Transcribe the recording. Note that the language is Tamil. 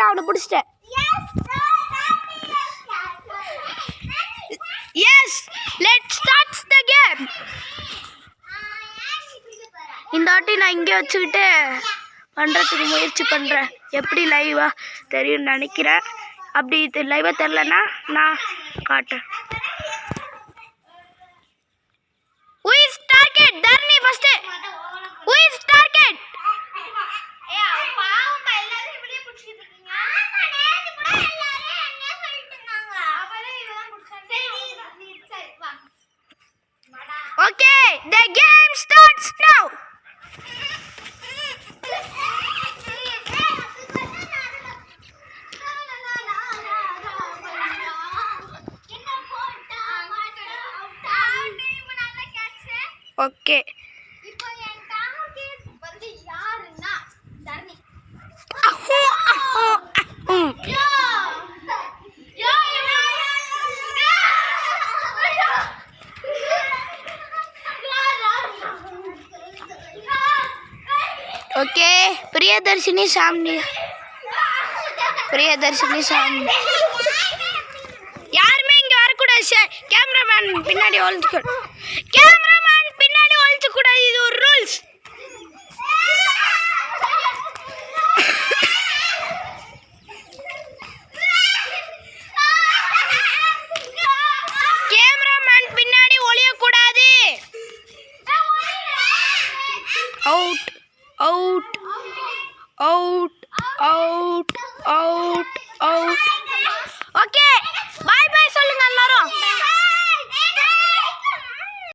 அவனை பிடிச்சிட்டேன். Yes, let's start the game. இந்த வாட்டி நான் இங்கே வச்சுக்கிட்டு பண்ணுறதுக்கு முயற்சி பண்ணுறேன். எப்படி லைவாக தெரியும்னு நினைக்கிறேன். அப்படி இது லைவாக தெரிலன்னா நான் காட்டுறேன். Who is target? Dharni first. Who is target? Okay, the game starts now. Okay. இப்போ என் டார்கெட் வந்து யாருன்னா தர்ணி. ஓகே, பிரியதர்ஷினி சாமி. பிரியதர்ஷினி சாமி யாருமே இங்க வரக்கூடாது. கேமராமேன் பின்னாடி ஒளிஞ்சுக்கணும். கேமராமேன் பின்னாடி ஒளிஞ்சக்கூடாது. இது ஒரு ரூல்ஸ். கேமராமேன் பின்னாடி ஒளியக்கூடாது. Out out out out out out.